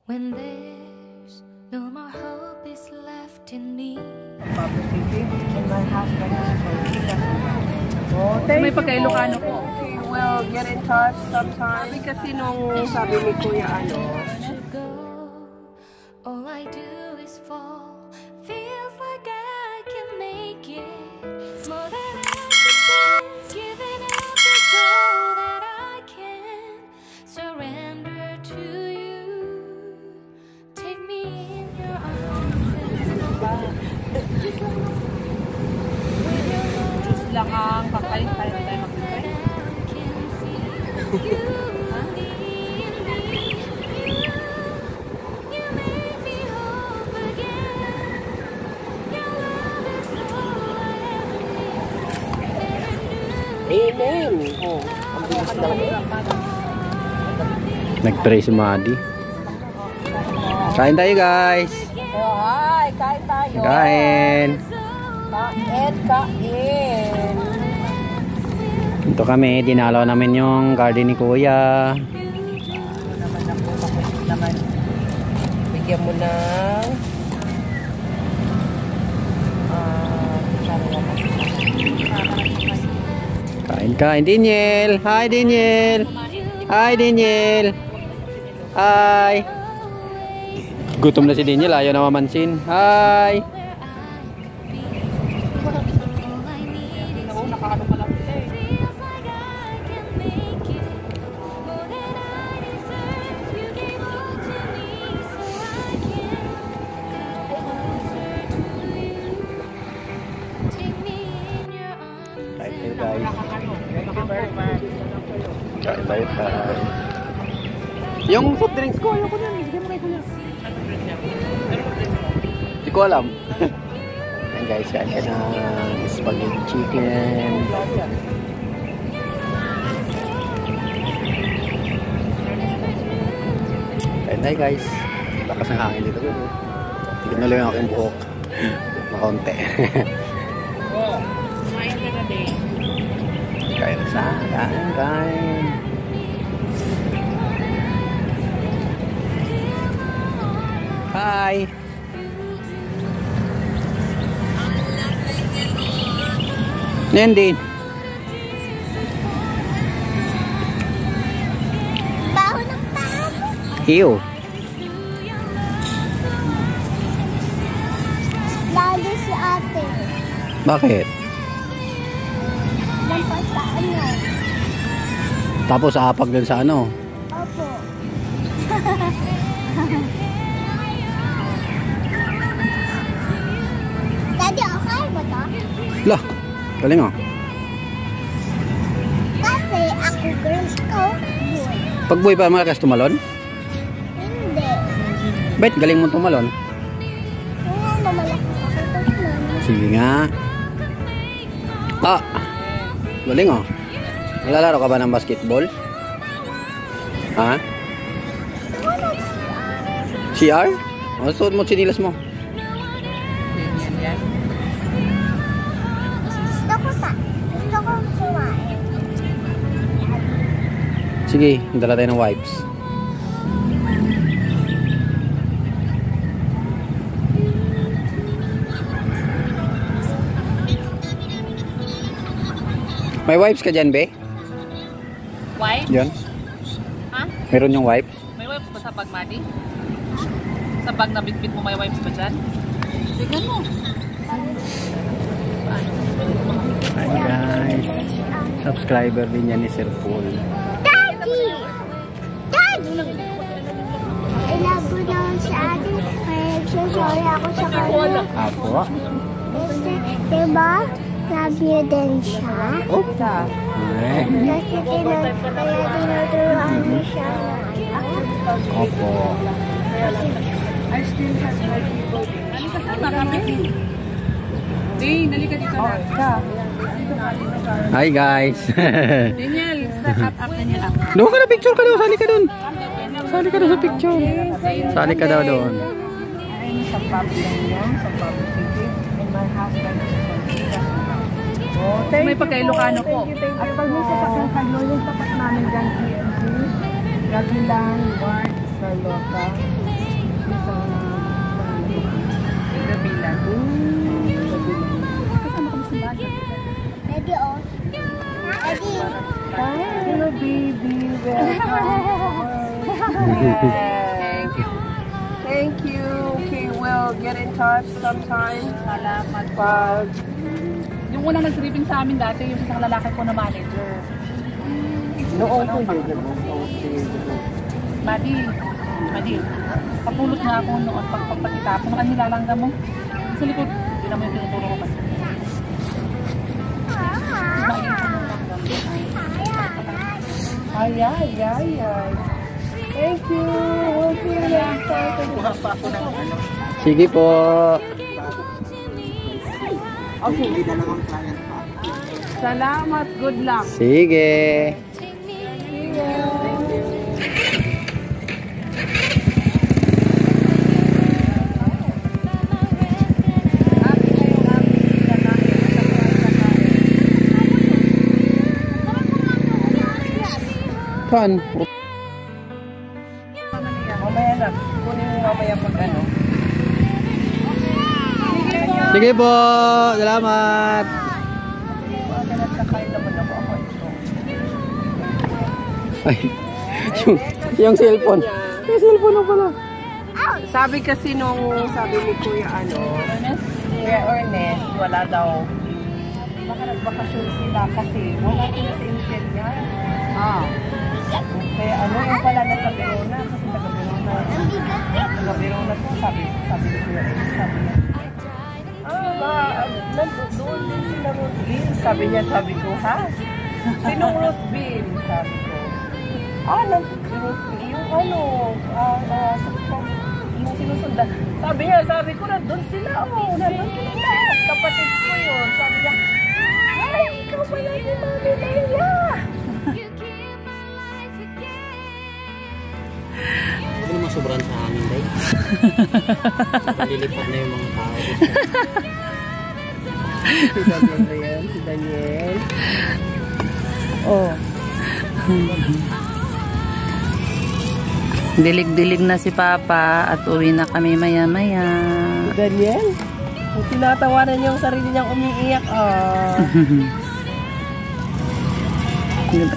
When there's no more hope is left in me. May pagka-Ilocano po. Okay, well, get in touch sometime. Kasi nung sabi ni Kuya All I do is fall. Feels like I can make it. More than I pretend. Giving up is all that I can. Surrender to you. Take me in your arms. Diyos lang ang kakain-kain tayo mag-try. Amen! Oh, ang bilis lang yun. Nag-pray si Madi. Kain tayo, guys! Oh, hi! Kain tayo! Kain! Kain! Ito kami, dinalaw namin yung garden ni Kuya. Bigyan mo ng Kain, Daniel! Hi, Daniel! Hi, Daniel! Hi! Gutom na si Daniel, ayaw na mamansin. Hi! Guys. Kain tayo, kain. Yung soft drinks ko, ayoko na. Bigyan mo kayo ko na. Hindi ko alam. Ayan guys, kain ka ng spaghetti chicken. Kain tayo guys. Lakas ng hangin dito. Tignan na lang yung aking buhok. Makaunti. Kain sa kain. Hi. Nandin. Baho ng tao. Iyo. Lalo si ate. Bakit? Lampas sa ano? Tapos aapag dun sa ano? Opo. Daddy, okay ba to? Lah, galing oh. Kasi ako girl ko, boy. Pag boy pa malakas tumalon? Hindi. Bet, galing mo tumalon. Oo, mamalakas ako tumalon. Sige nga. Ah, galing oh. Nalalaro ka ba ng basketball? Ha? CR? O, suot mo sinilas mo. Gusto ko pa. Gusto ko kumain. Sige, dala tayo ng wipes. May wipes ka dyan, be? Wipes? Diyan? Ha? Meron yung wipes? May wipes ba sa bag, Madi? Sa bag na bitbit mo may wipes ba dyan? Tignan mo. Hi guys. Subscriber din yan ni Sir Paul. Daddy! Daddy! I love you naman si ate. May nagsasorry ako sa kanya. Apo? Kasi, diba? Love you din siya. Oh. Kasi tinuturuan mo siya na ano. Opo. Nalika dito na. Hi guys. Daniel, start up Daniel up. Doon ka na picture ka daw. Sali ka doon. Sali ka daw sa picture. Sali ka daw doon. Sa public yan, sa public city. And my husband is may pagka-Ilocano po. At pag may sasakyan ka, yung tapat namin dyan, PNG, Gagilan, Ward, Carlota. Gabilan. Kasama kami sa bahay. Ready, oh. Ready. Hello, baby. Welcome. Thank you. Okay, we'll get in touch sometime. Salamat. Pag Yung unang nag-briefing sa amin dati, yung isang lalaki ko na manager. noong ko yun. Madi, papulot nga ako noon pagpapatitapon. Ano nilalangga mo? Sa likod, hindi naman yung tinuturo ko kasi. Ay. Thank you. We'll see you next time. Sige po. Okay. Salamat. Good luck. Sige. Kan? Mamaya na. Kunin mo mamaya pag ano. Sige po. Salamat. Nagkakain naman ako ito. Ay, yung cellphone. Yung cellphone na pala. Sabi kasi sabi ni Kuya Kuya Ernest, wala daw. Baka nagbakasyon sila kasi wala sila sa Intel niya. Kaya yung pala nasa Verona, kasi taga Verona po, sabi ni Kuya Ernest, sabi niya. Doon din sila Roseville. Sabi ko, ha? Sinong Roseville? Sabi ko. Roseville, yung sinusundan. Sabi ko, nandun sila, nandun sila. Kapatid ko yun. Sabi niya, ay, ikaw pala si Mami Leia. Hindi naman sobrang sa amin, day. Nalilipat na yung mga tao. Si Daniel ba yan? Si Daniel. Oh. Dilig-dilig na si Papa at uwi na kami maya-maya. Si Daniel? Kung tinatawanan niya yung sarili niyang umiiyak,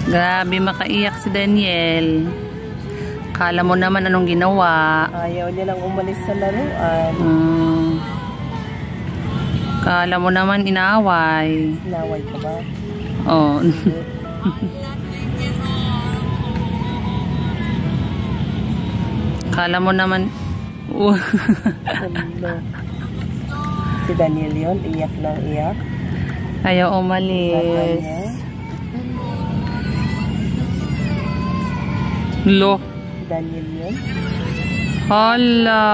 Grabe makaiyak si Daniel. Kala mo naman anong ginawa. Ayaw niya lang umalis sa laruan. Kala mo naman inaaway. Inaway ka ba? Oh. Kala mo naman Si Daniel yun, iyak lang iyak. ayaw umalis. Lo. Si Daniel yun. Hala.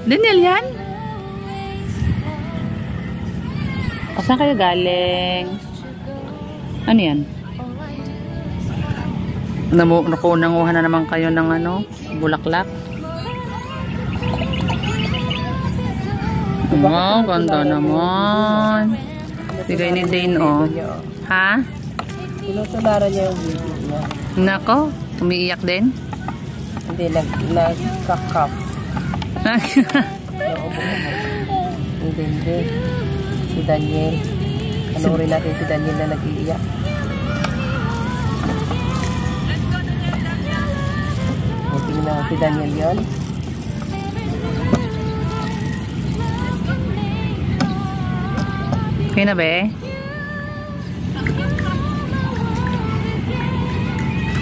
Daniel yan? O, saan kayo galing? Ano yan? Nakunanguhan na naman kayo ng bulaklak? Wow, ganda naman. Bigay ni Dane, oh. Ha? Tinutularan niya yung video niya. Nako, umiiyak din? Hindi, nagkakap. Hindi. Si Daniel. Panoorin natin si Daniel na nag-iiyak. Tingnan si Daniel yun. Okay na ba?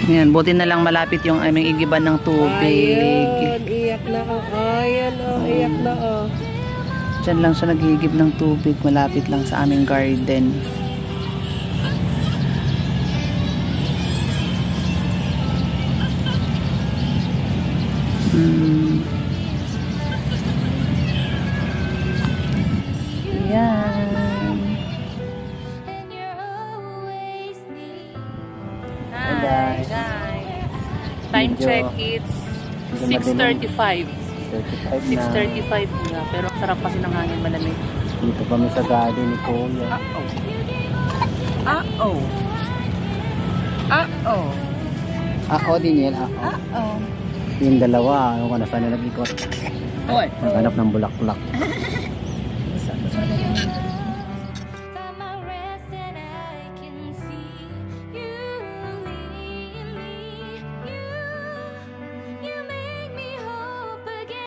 Yan, buti na lang malapit yung aming igiban ng tubig. Ayan, iyak na ako. Ayan, iyak na ako. Diyan lang siya naghihigib ng tubig, malapit lang sa aming garden. Yan. Hi guys. Time check, it's 6:35. 6:35 na, pero sarap kasi ng hangin, malamig. Dito kami sa garden ni Kuya. Uh-oh. Ako din yan, ako. Uh-oh. Yung dalawa, ano ka na saan na nag-ikot. Oy. Naghanap ng bulaklak. Sa